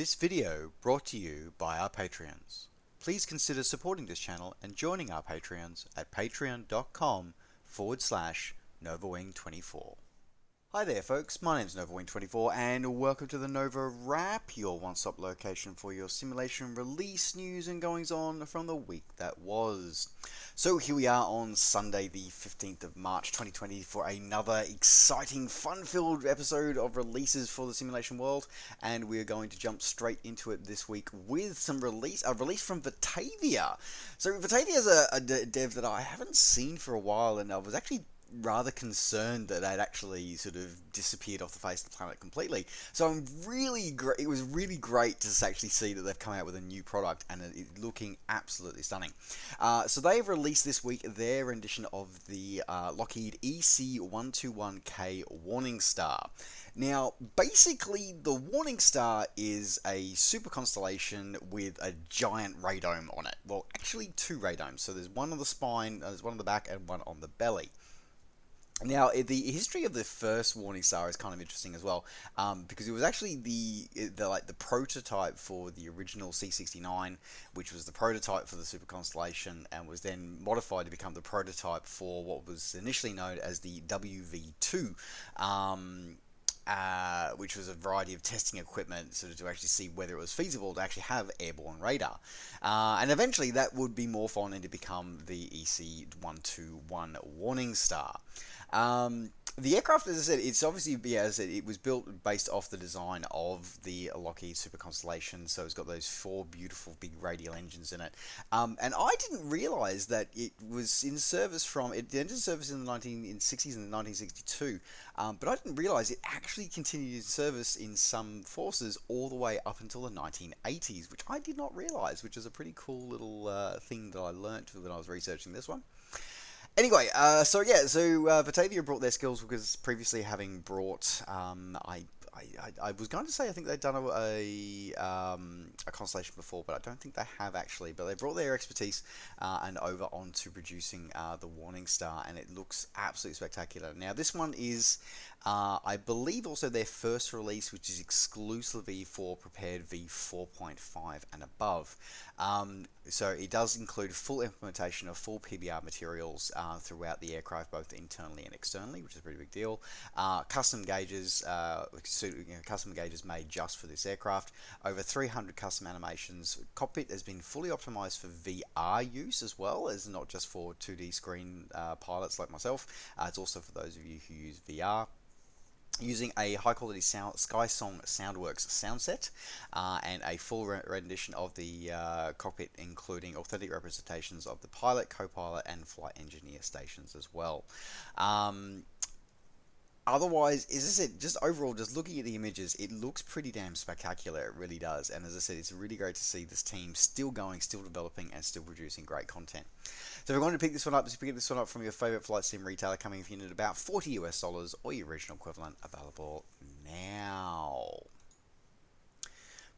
This video brought to you by our Patreons. Please consider supporting this channel and joining our Patreons at patreon.com/NovaWing24. Hi there folks, my name is NovaWing24 and welcome to the NovaWrap, your one-stop location for your simulation release news and goings on from the week that was. So here we are on Sunday the 15th of March 2020 for another exciting, fun-filled episode of releases for the simulation world, and we are going to jump straight into it this week with a release from Batavia. So Batavia is a dev that I haven't seen for a while, and I was actually rather concerned that they'd actually sort of disappeared off the face of the planet completely. So it was really great to actually see that they've come out with a new product and it's looking absolutely stunning. So they've released this week their rendition of the Lockheed EC-121K Warning Star. Now, basically, the Warning Star is a super constellation with a giant radome on it. Well, actually two radomes. So there's one on the spine, there's one on the back, and one on the belly. Now, the history of the first Warning Star is kind of interesting as well, because it was actually the prototype for the original C-69, which was the prototype for the Super Constellation, and was then modified to become the prototype for what was initially known as the WV-2. Which was a variety of testing equipment sort of to actually see whether it was feasible to actually have airborne radar. And eventually that would be morphed on into become the EC-121 Warning Star. The aircraft, as I said, it's obviously, it was built based off the design of the Lockheed Super Constellation, so it's got those four beautiful big radial engines in it. And I didn't realize that it was in service it entered service in the 1960s and 1962, but I didn't realize it actually continued in service in some forces all the way up until the 1980s, which I did not realize, which is a pretty cool little thing that I learnt when I was researching this one. Anyway, so Batavia brought their skills because previously having brought, I was going to say I think they'd done a constellation before, but I don't think they have actually. But they brought their expertise and over onto producing the Warning Star, and it looks absolutely spectacular. Now this one is, I believe, also their first release, which is exclusively for prepared V4.5 and above. So it does include full implementation of full PBR materials throughout the aircraft, both internally and externally, which is a pretty big deal. Custom gauges made just for this aircraft. Over 300 custom animations. Cockpit has been fully optimized for VR use as well, as not just for 2D screen pilots like myself. It's also for those of you who use VR. Using a high-quality SkySong Soundworks sound set and a full rendition of the cockpit, including authentic representations of the pilot, co-pilot, and flight engineer stations as well. Otherwise, as I said, just overall, just looking at the images, it looks pretty damn spectacular. It really does. And as I said, it's really great to see this team still going, still developing, and still producing great content. So if you're going to pick this one up, just pick this one up from your favorite flight sim retailer, coming in at about $40 US or your original equivalent, available now.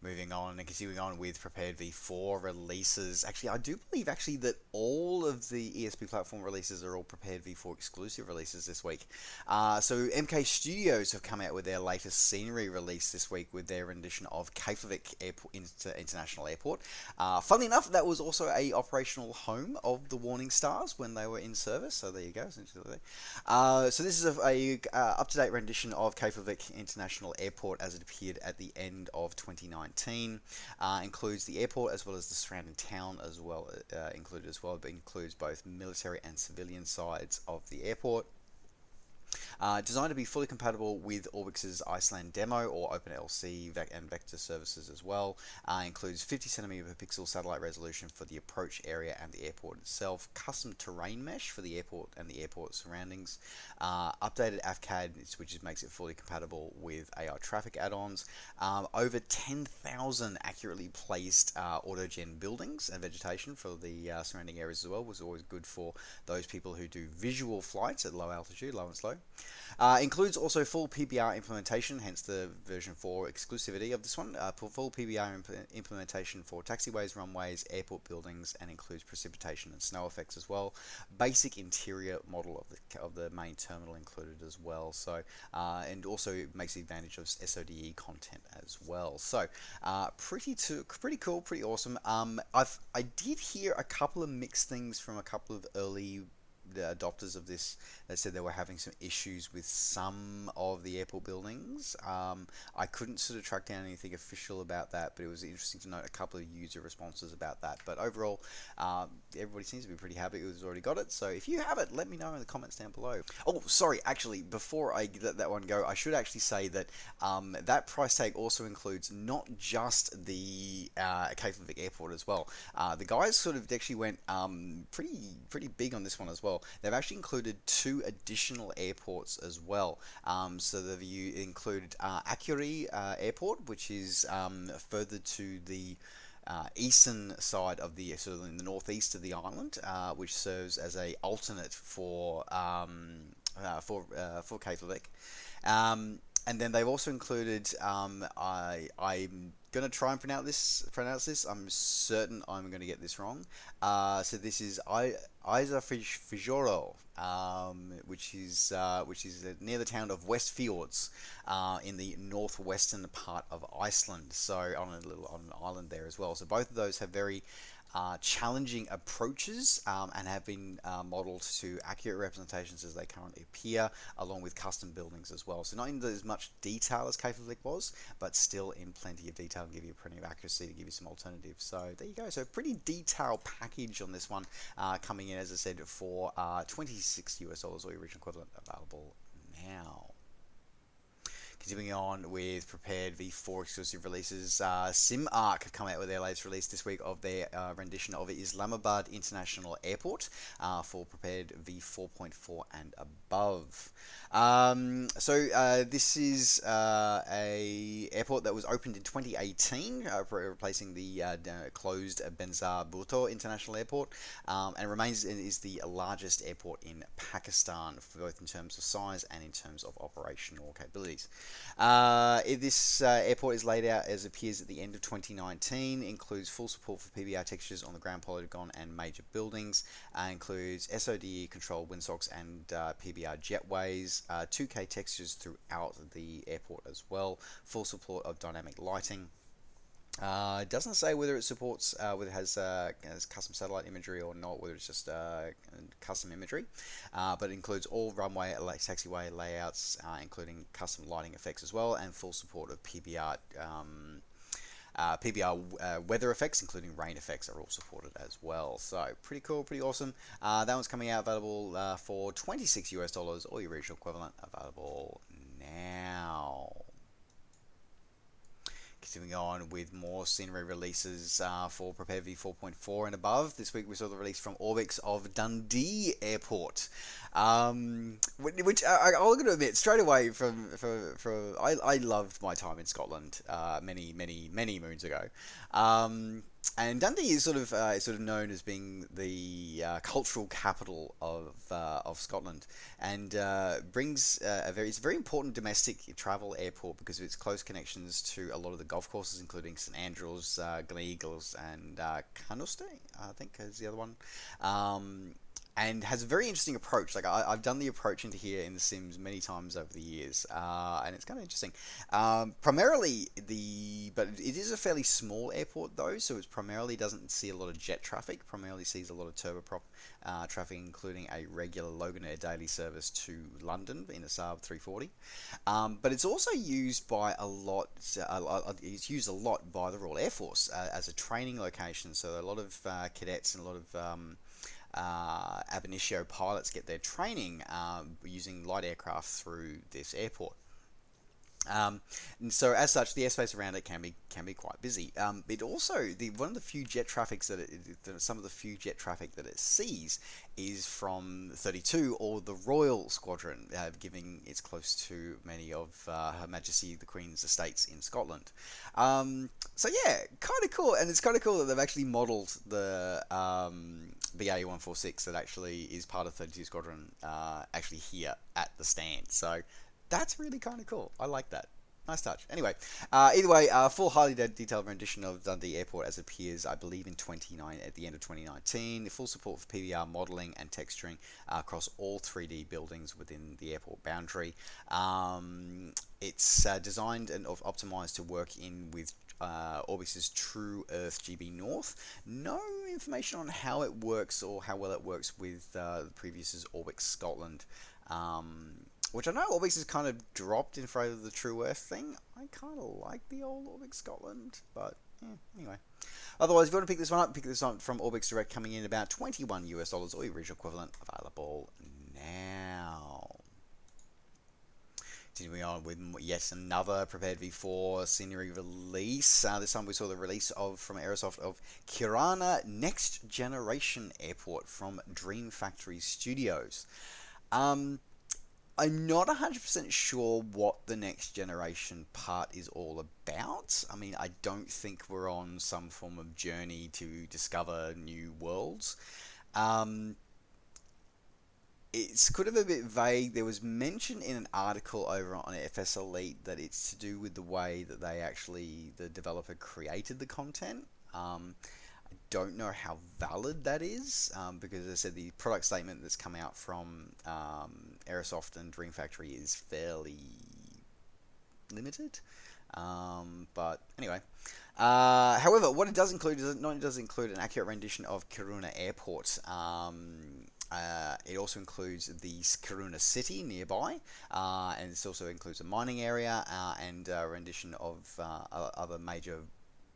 Moving on and continuing on with Prepared V4 releases. Actually, I do believe that all of the ESP platform releases are all Prepared V4 exclusive releases this week. So MK Studios have come out with their latest scenery release this week with their rendition of Keflavik Airport, International Airport. Funnily enough, that was also a operational home of the Warning Stars when they were in service. So there you go. So this is a up-to-date rendition of Keflavik International Airport as it appeared at the end of 2019. Includes the airport as well as the surrounding town as well, but includes both military and civilian sides of the airport. Designed to be fully compatible with Orbix's Iceland demo or OpenLC and vector services as well. Includes 50 cm per pixel satellite resolution for the approach area and the airport itself. Custom terrain mesh for the airport and the airport surroundings. Updated AFCAD, which makes it fully compatible with AI traffic add-ons. Over 10,000 accurately placed autogen buildings and vegetation for the surrounding areas as well. Was always good for those people who do visual flights at low altitude, low and slow. Includes also full PBR implementation, hence the version 4 exclusivity of this one. Full PBR implementation for taxiways, runways, airport buildings, and includes precipitation and snow effects as well. Basic interior model of the main terminal included as well. So and also makes the advantage of SODE content as well. So pretty cool, pretty awesome. I did hear a couple of mixed things from a couple of early the adopters of this that said they were having some issues with some of the airport buildings. I couldn't sort of track down anything official about that, but it was interesting to note a couple of user responses about that. But overall, everybody seems to be pretty happy who's already got it. So if you have it, let me know in the comments down below. Oh, sorry, actually, before I let that one go, I should actually say that that price tag also includes not just the Keflavik Airport as well. The guys sort of actually went pretty big on this one as well. They've actually included 2 additional airports as well. So they've included Akuri Airport, which is further to the eastern side of the sort of in the northeast of the island, which serves as a alternate for Keflavik. And then they've also included I'm gonna try and pronounce this. I'm certain I'm gonna get this wrong. So this is Isafjoro, which is near the town of Westfjords, in the northwestern part of Iceland. So on an island there as well. So both of those have very challenging approaches and have been modeled to accurate representations as they currently appear, along with custom buildings as well. So not in as much detail as Keflavik was, but still in plenty of detail and give you plenty of accuracy to give you some alternatives. So there you go. So pretty detailed package on this one, coming in, as I said, for $26 US, or your original equivalent, available now. Continuing on with prepared V4 exclusive releases, SimArc have come out with their latest release this week of their rendition of Islamabad International Airport for prepared V4.4 and above. This is a airport that was opened in 2018, replacing the closed Benzar Bhutto International Airport, and remains is the largest airport in Pakistan, both in terms of size and in terms of operational capabilities. This airport is laid out as appears at the end of 2019, includes full support for PBR textures on the ground polygon and major buildings, includes SODE controlled windsocks and PBR jetways, 2K textures throughout the airport as well, full support of dynamic lighting. It doesn't say whether it supports, whether it has custom satellite imagery or not, whether it's just custom imagery, but it includes all runway, taxiway layouts, including custom lighting effects as well, and full support of PBR weather effects, including rain effects, are all supported as well. So pretty cool, pretty awesome. That one's coming out available for $26 US, or your regional equivalent, available now. Continuing on with more scenery releases for Prepared V4.4 and above. This week we saw the release from Orbix of Dundee Airport, which I'll going to admit straight away I loved my time in Scotland many moons ago. And Dundee is sort of known as being the cultural capital of Scotland, and brings it's a very important domestic travel airport because of its close connections to a lot of the golf courses, including St Andrews, Gleneagles, and Carnoustie, I think is the other one. And has a very interesting approach. Like I've done the approach into here in The Sims many times over the years, and it's kind of interesting. But it is a fairly small airport though, so it primarily doesn't see a lot of jet traffic. Primarily sees a lot of turboprop traffic, including a regular Loganair daily service to London in a Saab 340. But it's also used by a lot. It's used a lot by the Royal Air Force as a training location. So a lot of cadets and a lot of ab initio pilots get their training using light aircraft through this airport. And so as such, the airspace around it can be quite busy. It also one of the few jet traffics some of the few jet traffic that it sees is from 32 or the Royal Squadron, giving it's close to many of Her Majesty the Queen's estates in Scotland. So yeah, kind of cool, and it's kind of cool that they've actually modelled the BA-146 that actually is part of 32 Squadron actually here at the stand. So that's really kind of cool. I like that. Nice touch. Anyway, either way, full highly detailed rendition of Dundee Airport as it appears, I believe, at the end of 2019. Full support for PBR modeling and texturing across all 3D buildings within the airport boundary. It's designed and optimized to work in with Orbix's True Earth GB North. No information on how it works or how well it works with the previous Orbix Scotland. Which I know Orbix has kind of dropped in favour of the True Earth thing. I kind of like the old Orbix Scotland, but yeah, anyway. Otherwise, if you want to pick this up from Orbix Direct, coming in about $21 US, or the original equivalent, available now. Continuing on with yet another Prepared V4 scenery release. This time we saw the release from Aerosoft of Karuna Next Generation Airport from Dream Factory Studios. I'm not 100% sure what the next generation part is all about. I mean, I don't think we're on some form of journey to discover new worlds. It's kind of a bit vague. There was mention in an article over on FS Elite that it's to do with the way that the developer created the content. I don't know how valid that is, because as I said, the product statement that's come out from Aerosoft and Dream Factory is fairly limited. But anyway, however, what it does include is not only does it include an accurate rendition of Karuna Airport. It also includes the Karuna city nearby, and it also includes a mining area and a rendition of other major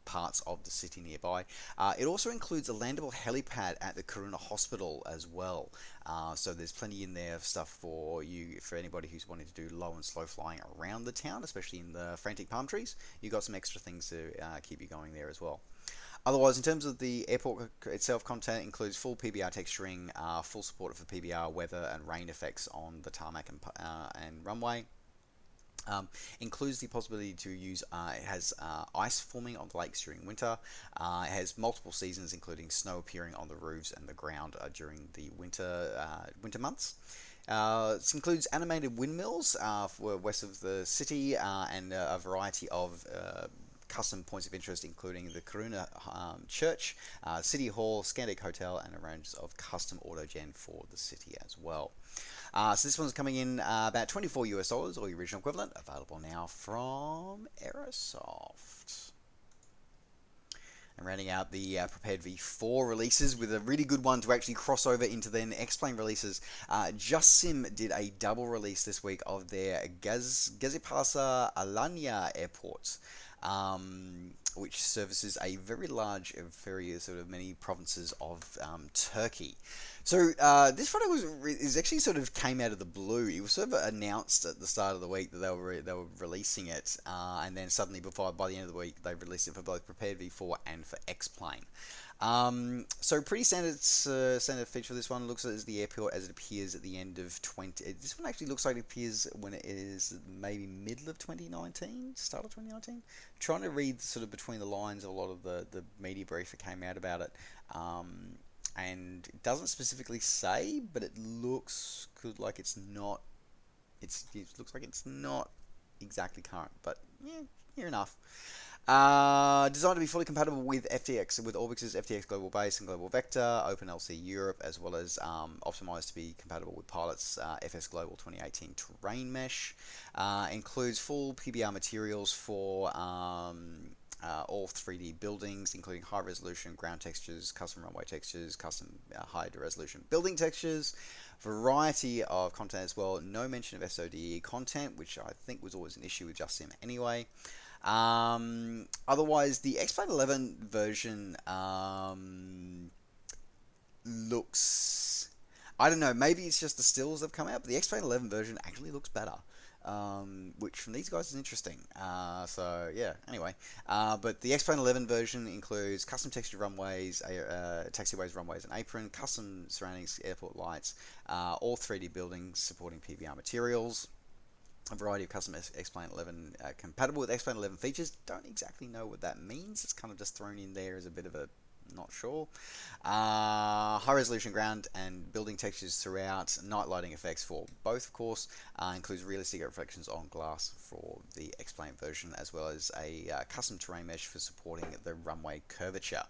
parts of the city nearby. It also includes a landable helipad at the Karuna Hospital as well. So there's plenty in there of stuff for anybody who's wanting to do low and slow flying around the town, especially in the frantic palm trees. You've got some extra things to keep you going there as well. Otherwise, in terms of the airport itself, content includes full PBR texturing, full support for PBR weather and rain effects on the tarmac and runway. Includes the possibility to use, it has ice forming on the lakes during winter. It has multiple seasons, including snow appearing on the roofs and the ground during the winter months. This includes animated windmills for west of the city and a variety of custom points of interest, including the Karuna Church, City Hall, Scandic Hotel, and a range of custom autogen for the city as well. So this one's coming in about $24 US, or the original equivalent, available now from Aerosoft. And rounding out the Prepared V4 releases with a really good one to actually cross over into then X-Plane releases. Just Sim did a double release this week of their Gazipasa Alanya Airport, which services a very large, very sort of many provinces of Turkey. So this product is actually sort of came out of the blue. It was sort of announced at the start of the week that they were releasing it, and then suddenly by the end of the week they released it for both Prepared V4 and for X-Plane. So pretty standard feature for this one. Looks as the airport as it appears at the end of This one actually looks like it appears when it is maybe middle of 2019, start of 2019. Trying to read sort of between the lines of a lot of the media brief that came out about it. And it doesn't specifically say, but it looks like it's not. It looks like it's not exactly current, but yeah, near enough. Designed to be fully compatible with Orbix's FTX Global Base and Global Vector, OpenLC Europe, as well as optimized to be compatible with Pilot's FS Global 2018 Terrain Mesh. Includes full PBR materials for all 3D buildings, including high resolution ground textures, custom runway textures, custom high resolution building textures, variety of content as well. No mention of SODE content, which I think was always an issue with Just Sim anyway. Otherwise, the X-Plane 11 version looks, I don't know, maybe it's just the stills that have come out, but the X-Plane 11 version actually looks better. Which from these guys is interesting. So yeah, anyway. But the X-Plane 11 version includes custom textured runways, taxiways, runways, and apron, custom surroundings, airport lights, all 3D buildings supporting PBR materials, a variety of custom X-Plane 11 compatible with X-Plane 11 features. Don't exactly know what that means. It's kind of just thrown in there as a bit of a Not sure. High resolution ground and building textures throughout, night lighting effects for both, of course, includes realistic reflections on glass for the X-Plane version, as well as a custom terrain mesh for supporting the runway curvature.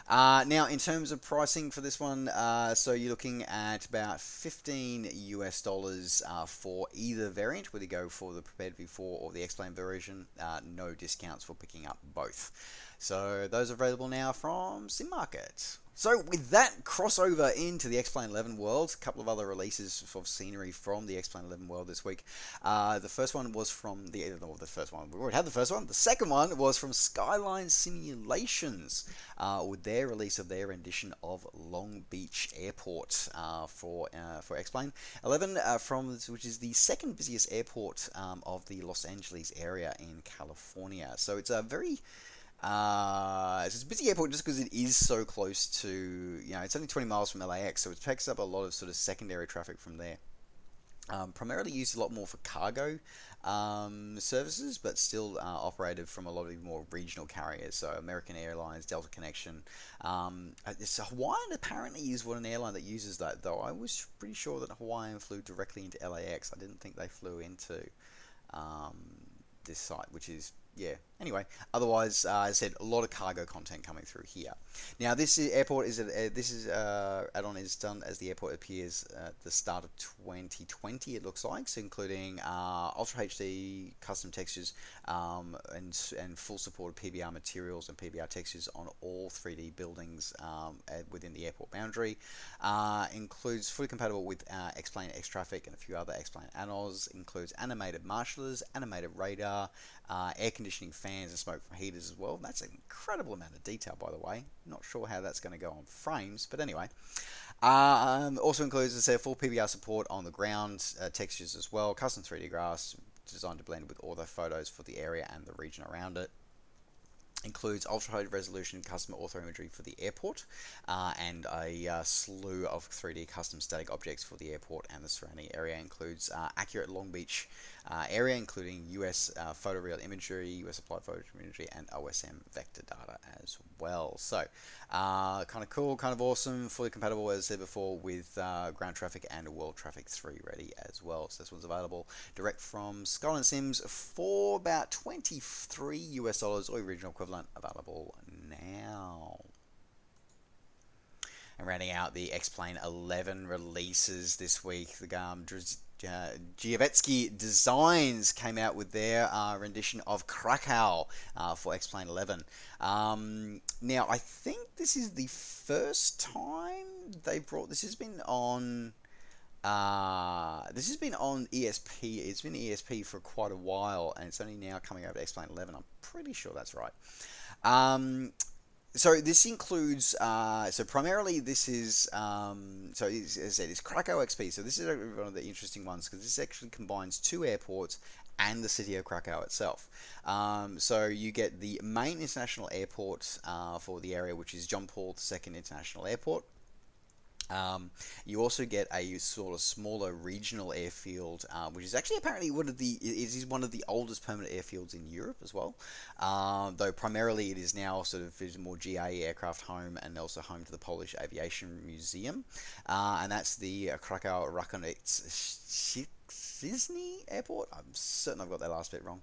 Now, in terms of pricing for this one, so you're looking at about $15 for either variant, whether you go for the Prepared V4 or the X-Plane version. No discounts for picking up both. So those are available now from SimMarket. So with that crossover into the X-Plane 11 world, a couple of other releases of scenery from the X-Plane 11 world this week. The first one was from the first one. We already had the first one. The second one was from Skyline Simulations with their release of their rendition of Long Beach Airport for X-Plane 11, which is the second busiest airport of the Los Angeles area in California. So it's a very it's a busy airport just because it is so close to, it's only 20 miles from LAX, so it picks up a lot of sort of secondary traffic from there. Primarily used a lot more for cargo services, but still operated from a lot of the more regional carriers, so American Airlines, Delta Connection. Hawaiian apparently is an airline that uses that, though I was pretty sure that Hawaiian flew directly into LAX. I didn't think they flew into this site, which is, yeah. Anyway, otherwise, as I said, a lot of cargo content coming through here. Now, this airport add-on is done as the airport appears at the start of 2020. It looks like, so including Ultra HD custom textures and full support of PBR materials and PBR textures on all 3D buildings within the airport boundary. Includes fully compatible with X-Plane X Traffic and a few other X-Plane add-ons. Includes animated marshals, animated radar, air conditioning fans and smoke from heaters as well. That's an incredible amount of detail, by the way. Not sure how that's going to go on frames, but anyway. Also includes, as I said, full PBR support on the ground textures as well. Custom 3D grass designed to blend with all the photos for the area and the region around it. Includes ultra high resolution custom ortho imagery for the airport and a slew of 3D custom static objects for the airport and the surrounding area. Includes accurate Long Beach area, including US photoreal imagery, US applied photo imagery, and OSM vector data as well. So kind of cool, kind of awesome, fully compatible, as I said before, with ground traffic and World Traffic 3 ready as well. So this one's available direct from Skyline Sims for about $23 or original equivalent, available now. And rounding out the X-Plane 11 releases this week, the Giavetsky Designs came out with their rendition of Krakow for X-Plane 11. Now, I think this is the first time they brought this. Has been on. This has been on ESP. It's been ESP for quite a while, and it's only now coming over to X-Plane 11. I'm pretty sure that's right. So this includes, so primarily this is, so as I said, it's Krakow XP. So this is one of the interesting ones because this actually combines two airports and the city of Krakow itself. So you get the main international airport for the area, which is John Paul II International Airport. You also get a sort of smaller regional airfield, which is actually apparently one of the oldest permanent airfields in Europe as well. Though primarily it is now sort of more GA aircraft home and also home to the Polish Aviation Museum, and that's the Krakow Rakowice Airport. I'm certain I've got that last bit wrong.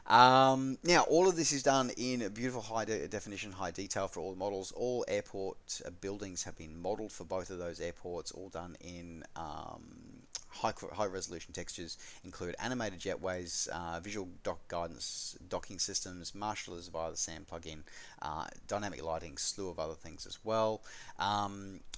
Now, all of this is done in beautiful high definition, high detail for all the models. All airport buildings have been modeled for both of those airports, all done in high resolution textures. Include animated jetways, visual guidance docking systems, marshallers via the SAM plugin, dynamic lighting, slew of other things as well.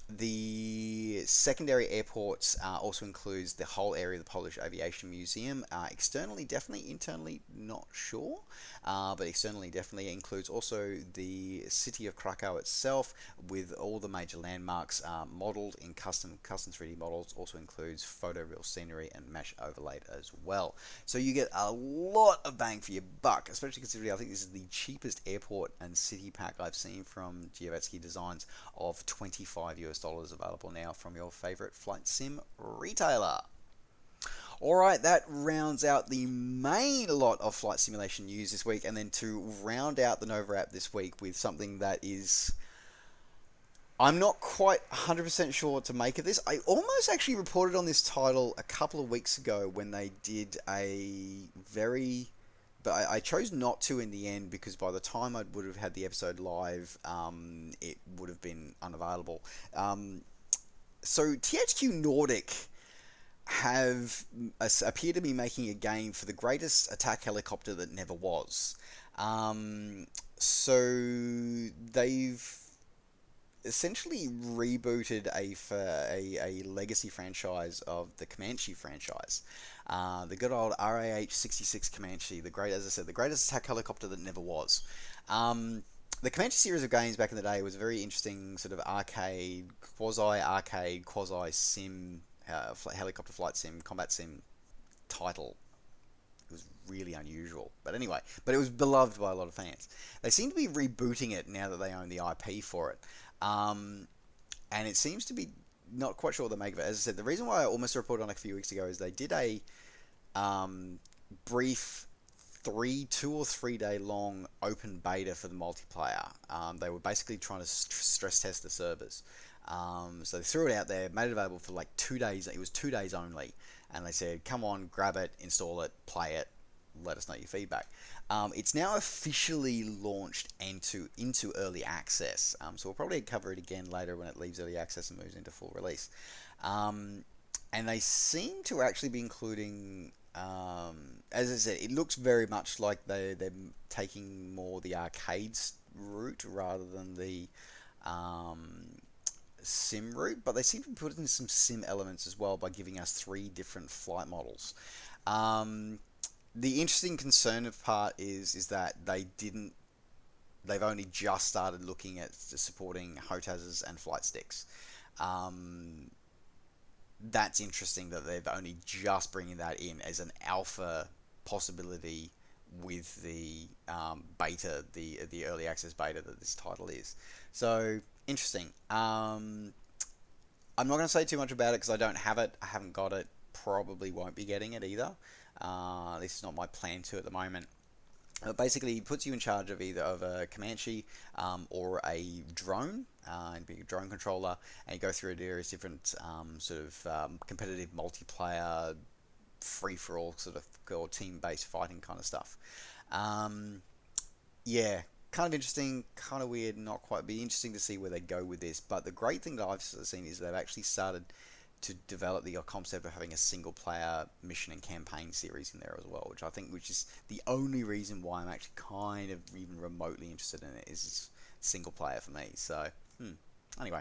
The secondary airports also includes the whole area of the Polish Aviation Museum. Externally, definitely. Internally, not sure. But externally, definitely includes also the city of Krakow itself, with all the major landmarks modeled in custom 3D models. Also includes photoreal scenery and mesh overlaid as well. So you get a lot of bang for your buck, especially considering I think this is the cheapest airport and city pack I've seen from Giavetsky Designs of $25 available now from your favorite flight sim retailer. Alright, that rounds out the main lot of flight simulation news this week, and then to round out the NovaWrap this week with something that is I'm not quite 100% sure what to make of this. I almost actually reported on this title a couple of weeks ago when they did a very. But I chose not to in the end because by the time I would have had the episode live, it would have been unavailable. So THQ Nordic have appear to be making a game for the greatest attack helicopter that never was. So they've essentially rebooted a legacy franchise of the Comanche franchise. The good old RAH 66 Comanche, the great, as I said, the greatest attack helicopter that never was. The Comanche series of games back in the day was a very interesting sort of arcade, quasi sim, helicopter flight sim, combat sim title. It was really unusual. But anyway, but it was beloved by a lot of fans. They seem to be rebooting it now that they own the IP for it. And it seems to be not quite sure what they make of it. As I said, the reason why I almost reported on it a few weeks ago is they did a brief 2 or 3 day long open beta for the multiplayer. They were basically trying to stress test the servers. So they threw it out there, made it available for like 2 days. It was 2 days only. And they said, come on, grab it, install it, play it, let us know your feedback. It's now officially launched into early access. So we'll probably cover it again later when it leaves early access and moves into full release. And they seem to actually be including, as I said, it looks very much like they're taking more the arcades route rather than the sim route, but they seem to be putting some sim elements as well by giving us 3 different flight models. The interesting concern of part is that they've only just started looking at supporting HOTASs and flight sticks. That's interesting that they've only just bringing that in as an alpha possibility with the beta, the early access beta that this title is. So interesting. I'm not going to say too much about it because I don't have it. I haven't got it. Probably won't be getting it either. This is not my plan to at the moment. Basically, it puts you in charge of either of a Comanche or a drone, and be a drone controller, and you go through various different competitive multiplayer, free-for-all sort of or team-based fighting kind of stuff. Yeah, kind of interesting, kind of weird, not quite. Be interesting to see where they go with this. But the great thing that I've seen is they've actually started to develop the concept of having a single player mission and campaign series in there as well, which is the only reason why I'm actually kind of even remotely interested in it is single player for me. So anyway,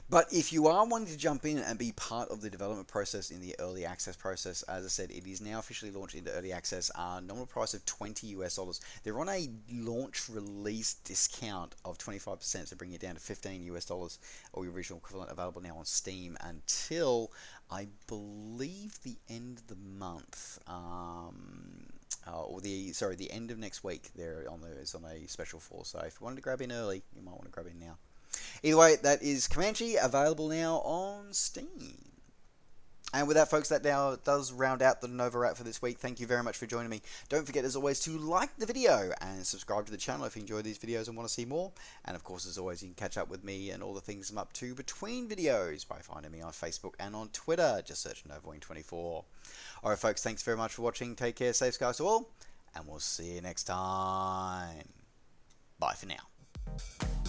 but if you are wanting to jump in and be part of the development process in the early access process, as I said, it is now officially launched into early access. Nominal price of $20 US. They're on a launch release discount of 25% to bring it down to $15 US, or the original equivalent, available now on Steam until I believe the end of the month, the end of next week. It's on a special for. So if you wanted to grab in early, you might want to grab in now. Either way, that is Comanche, available now on Steam. And with that, folks, that now does round out the NovaWrap for this week. Thank you very much for joining me. Don't forget, as always, to like the video and subscribe to the channel if you enjoy these videos and want to see more. And, of course, as always, you can catch up with me and all the things I'm up to between videos by finding me on Facebook and on Twitter. Just search NovaWing24. All right, folks, thanks very much for watching. Take care, safe skies to all, and we'll see you next time. Bye for now.